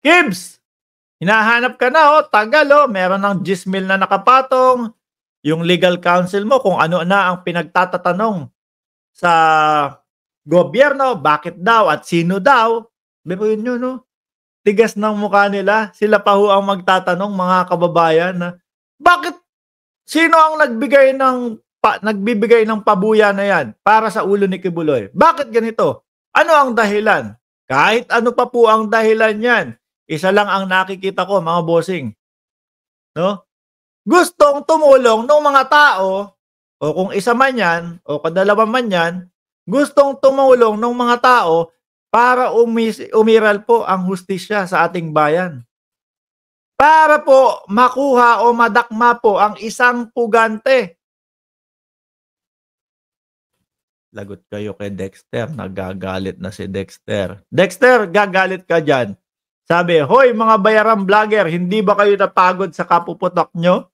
Kibs, hinahanap ka na, oh, tagal, oh, meron ng 10,000 na nakapatong, yung legal counsel mo kung ano na ang pinagtatatanong sa gobyerno, bakit daw at sino daw. Biruin niyo 'no, tigas ng mukha nila, sila pa ho ang magtatanong mga kababayan na, bakit sino ang nagbibigay ng pabuya na 'yan para sa ulo ni Kibuloy? Bakit ganito? Ano ang dahilan? Kahit ano pa po ang dahilan niyan, isa lang ang nakikita ko mga bossing, 'no? Gustong tumulong nung mga tao o kung isa man 'yan o kadalawa man 'yan, gustong tumulong nung mga tao para umiral po ang hustisya sa ating bayan. Para po makuha o madakma po ang isang pugante. Lagot kayo kay Dexter, nagagalit na si Dexter. Dexter, gagalit ka diyan. Sabi, "Hoy mga bayarang vlogger, hindi ba kayo napagod sa kapuputok nyo?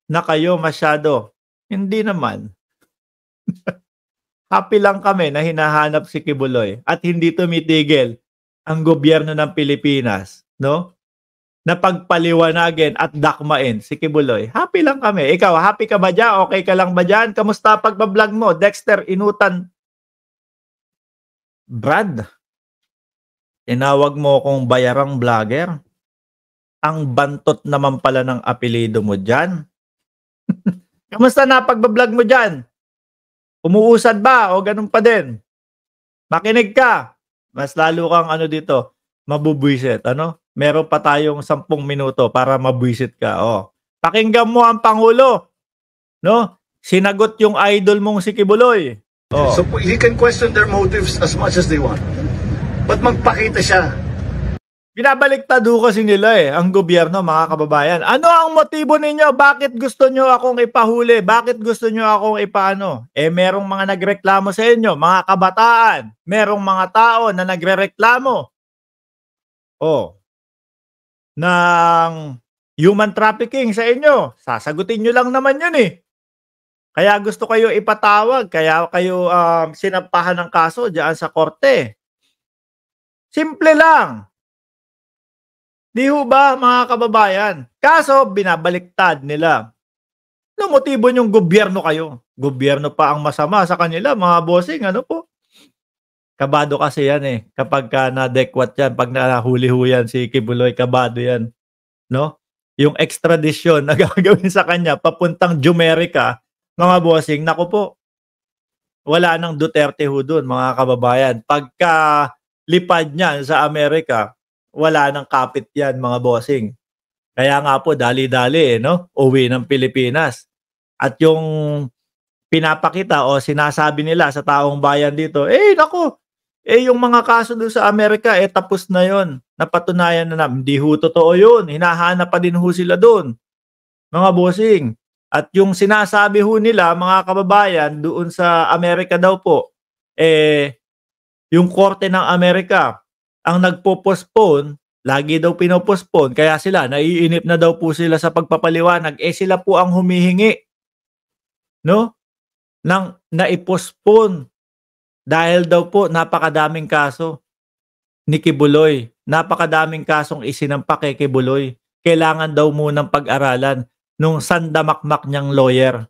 Na kayo masyado." Hindi naman. Happy lang kami na hinahanap si Kibuloy at hindi tumitigil ang gobyerno ng Pilipinas, no? Na pagpaliwanagin at dakmain si Kibuloy. Happy lang kami. Ikaw, happy ka ba diyan? Okay ka lang ba diyan? Kamusta pagba-vlog mo? Dexter Inutan. Brad, tinawag mo akong bayarang vlogger? Ang bantot naman pala ng apelyido mo diyan. Kamusta na pagba-vlog mo diyan? Umuusad ba o ganun pa din? Makinig ka. Mas lalo kang ano dito, mabubwisit, ano? Meron pa tayong 10 minuto para mabwisit ka. Oh. Pakinggan mo ang Pangulo, no? Sinagot yung idol mong si Kibuloy. Oh. So he can question their motives as much as they want. But magpakita siya. Binabaliktad ho kasi nila ang gobyerno, mga kababayan. Ano ang motibo ninyo? Bakit gusto nyo akong ipahuli? Bakit gusto nyo akong ipaano? Merong mga nagreklamo sa inyo, mga kabataan. Merong mga tao na nagrereklamo. Ng human trafficking sa inyo. Sasagutin nyo lang naman yun Kaya gusto kayo ipatawag, kaya kayo sinampahan ng kaso diyan sa korte. Simple lang. Di ho ba, mga kababayan? Kaso, binabaliktad nila. Ano motibo niyong gobyerno kayo? Gobyerno pa ang masama sa kanila, mga bossing. Ano po? Kabado kasi yan Kapag nadekwat yan, pag nahuli-ho yan si Kibuloy, kabado yan. No? Yung extradition na gagawin sa kanya, papuntang Jumerica, mga bossing, naku po. Wala nang Duterte ho dun, mga kababayan. Pagka lipad niyan sa Amerika, wala nang kapit yan, mga bossing. Kaya nga po, dali-dali no? Uwi ng Pilipinas. At yung pinapakita o sinasabi nila sa taong bayan dito, naku, yung mga kaso doon sa Amerika, tapos na yon. Napatunayan na hindi ho totoo yun. Hinahanap pa din ho sila doon, mga bossing. At yung sinasabi ho nila, mga kababayan, doon sa Amerika daw po, yung korte ng Amerika, ang nagpo-postpone, lagi daw pino-postpone, kaya sila, naiinip na daw po sila sa pagpapaliwanag, sila po ang humihingi, no? Nang nai-postpone. Dahil daw po, napakadaming kaso ni Kibuloy. Napakadaming kasong isinampa kay Kibuloy. Kailangan daw munang pag-aralan nung sandamakmak niyang lawyer.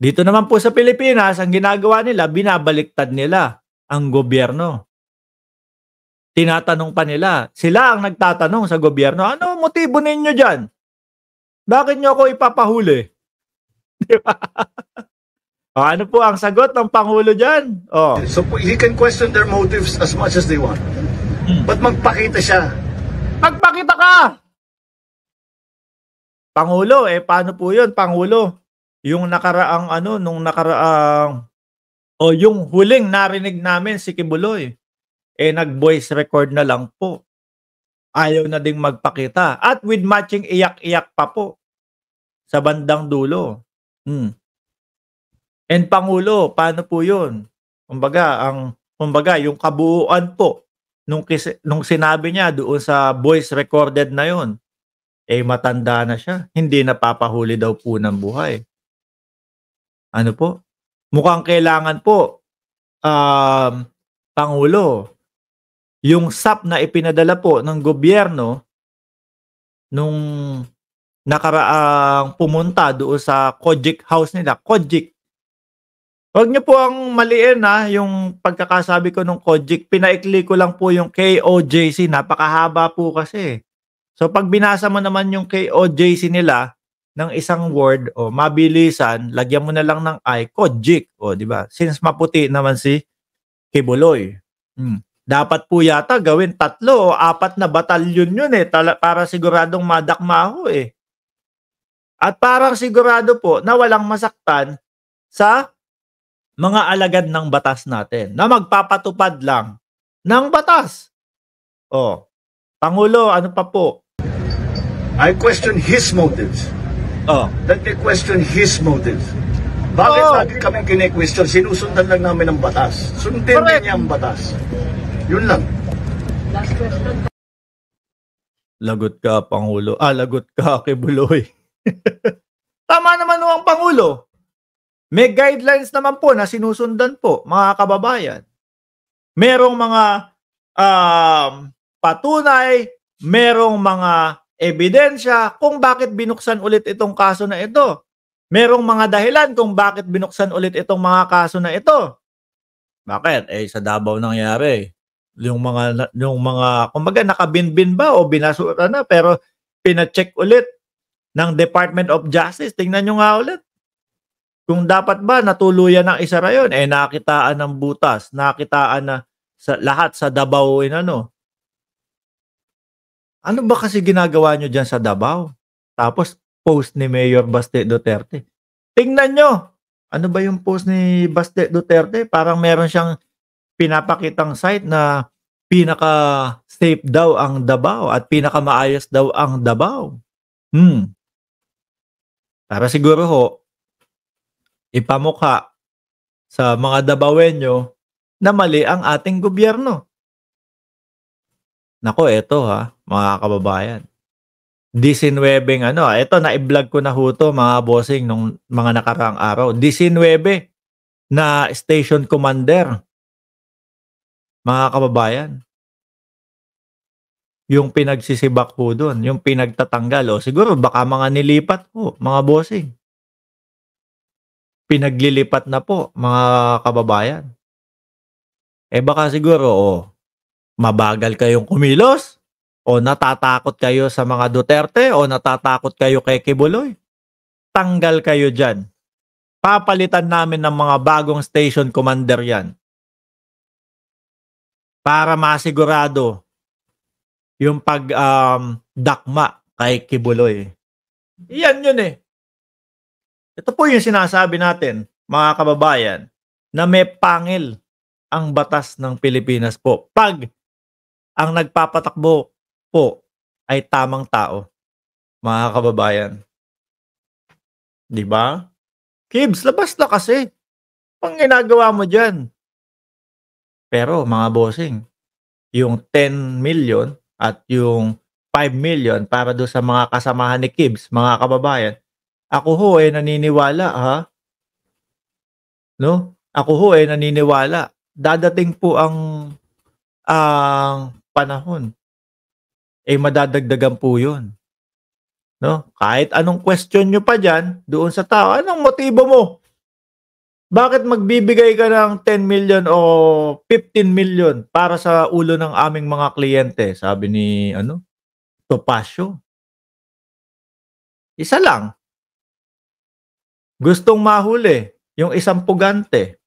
Dito naman po sa Pilipinas, ang ginagawa nila, binabaliktad nila ang gobyerno. Tinatanong pa nila. Sila ang nagtatanong sa gobyerno, ano motibo ninyo dyan? Bakit nyo ako ipapahuli? Di ba? Ano po ang sagot ng Pangulo dyan? So he can question their motives as much as they want. But magpakita siya. Magpakita ka! Pangulo, paano po yun, Pangulo? Yung nakaraang yung huling narinig namin si Kibuloy, nag-voice record na lang po. Ayaw na ding magpakita. At with matching iyak-iyak pa po sa bandang dulo. And Pangulo, paano po yun? Kumbaga, yung kabuuan po, nung sinabi niya doon sa voice recorded na yun, matanda na siya. Hindi napapahuli daw po ng buhay. Ano po? Mukhang kailangan po, Pangulo, yung SAP na ipinadala po ng gobyerno nung nakaraang pumunta doon sa Kojic house nila, Kojic. Wag niyo po ang maliin, yung pagkakasabi ko nung Kojic, pinaikli ko lang po yung KOJC, napakahaba po kasi. So pag binasa mo naman yung KOJC nila ng isang word o mabilisan, lagyan mo na lang ng I, Kojic, o di ba? Since maputi naman si Kibuloy. Dapat po yata gawin 3 o 4 na batalyon yun para siguradong madakma ho eh. At parang sigurado po na walang masaktan sa mga alagad ng batas natin na magpapatupad lang ng batas. Oh, Pangulo, ano pa po? I question his motives. Oh, Let me question his motives. Bakit lagi kami kine-question? Sinusundan lang namin ang batas. Sundin Correct. niya ang batas. Yun lang. lagot ka, Pangulo. Lagot ka, Kibuloy. Tama naman ho ang Pangulo. May guidelines naman po na sinusundan po, mga kababayan. Merong mga patunay, merong mga ebidensya kung bakit binuksan ulit itong kaso na ito. Merong mga dahilan kung bakit binuksan ulit itong mga kaso na ito. Bakit? Sa Davao nangyari. Yung mga kumbaga nakabinbin ba o binasura na pero pina-check ulit ng Department of Justice. Tingnan nyo nga ulit. Kung dapat ba natuluyan ng isara yun, nakitaan ng butas, nakitaan na lahat sa Davao Ano ba kasi ginagawa nyo dyan sa Davao? Tapos post ni Mayor Baste Duterte. Tingnan nyo, ano ba yung post ni Baste Duterte? Parang meron siyang pinapakitang site na pinaka-safe daw ang Davao at pinaka-maayos daw ang Davao. Para siguro ho, ipamukha sa mga Davaoenyo na mali ang ating gobyerno. Nako, eto mga kababayan. 19 ito na-i-vlog ko na ho to mga bossing nung mga nakaraang araw. 19 na station commander. Mga kababayan. Yung pinagsisibak ho doon, yung pinagtatanggal. Siguro baka mga nilipat ho, mga bossing. Pinaglilipat na po, mga kababayan. Baka siguro, mabagal kayong kumilos, o natatakot kayo sa mga Duterte, o natatakot kayo kay Kibuloy. Tanggal kayo dyan. Papalitan namin ng mga bagong station commander yan. Para masigurado yung dakma kay Kibuloy. Yan yun Ito po yung sinasabi natin, mga kababayan, na may pangil ang batas ng Pilipinas po. Pag ang nagpapatakbo po ay tamang tao, mga kababayan. Di ba? Kibs, labas na kasi. Pang ginagawa mo dyan. Pero mga bossing, yung 10 million at yung 5 million para do sa mga kasamahan ni Kibs, mga kababayan, ako ho naniniwala no? Ako ho naniniwala. Dadating po ang panahon. Madadagdagan po 'yun. No? Kahit anong question nyo pa diyan doon sa tao, anong motibo mo? Bakit magbibigay ka ng 10 million o 15 million para sa ulo ng aming mga kliyente? Sabi ni Topacio. Isa lang. Gustong mahuli yung isang pugante.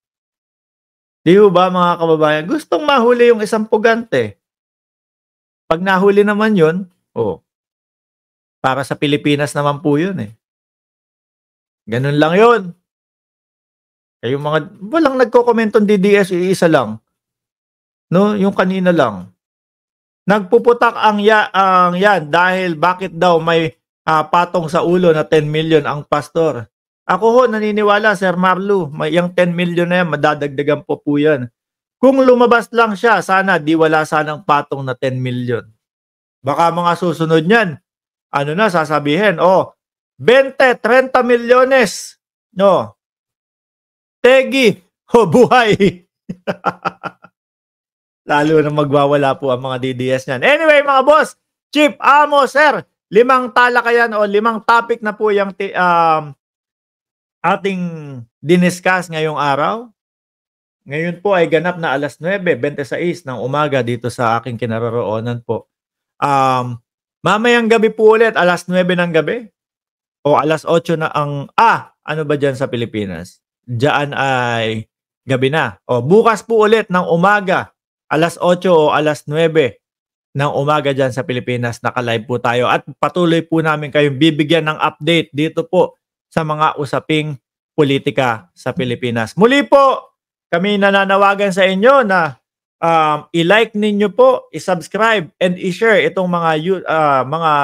Di ba mga kababayan? Gustong mahuli yung isang pugante. Pag nahuli naman yun, para sa Pilipinas naman po yun Ganun lang yun. Yung mga, walang nagko-comment on DDS, isa lang. No, yung kanina lang. Nagpuputak ang yan dahil bakit daw may patong sa ulo na 10 million ang pastor. Ako ho, naniniwala, Sir Marlu, yung 10 million na yan, madadagdagan po yan. Kung lumabas lang siya, sana di wala sanang patong na 10 million. Baka mga susunod niyan, sasabihin, 20, 30 milyones. No. Tegi, buhay. Lalo na magwawala po ang mga DDS niyan. Anyway, mga boss, Chief Amo, sir, 5 talakayan o 5 topic na po yung ating diniscuss ngayong araw. Ngayon po ay ganap na alas 9:26 ng umaga dito sa aking kinaroroonan po. Mamayang gabi po ulit, alas 9 ng gabi o alas 8 na ang ano ba dyan sa Pilipinas? Diyan ay gabi na. O bukas po ulit ng umaga, alas 8 o alas 9 ng umaga dyan sa Pilipinas, naka-live po tayo at patuloy po namin kayong bibigyan ng update dito po sa mga usaping politika sa Pilipinas. Muli po, kami nananawagan sa inyo na i-like ninyo po, i-subscribe and i-share itong mga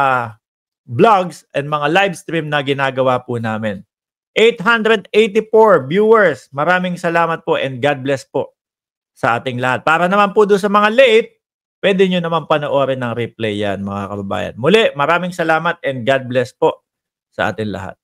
vlogs and mga live stream na ginagawa po namin. 884 viewers. Maraming salamat po and God bless po sa ating lahat. Para naman po doon sa mga late, pwede nyo naman panoorin ng replay yan, mga kababayan. Muli, maraming salamat and God bless po sa ating lahat.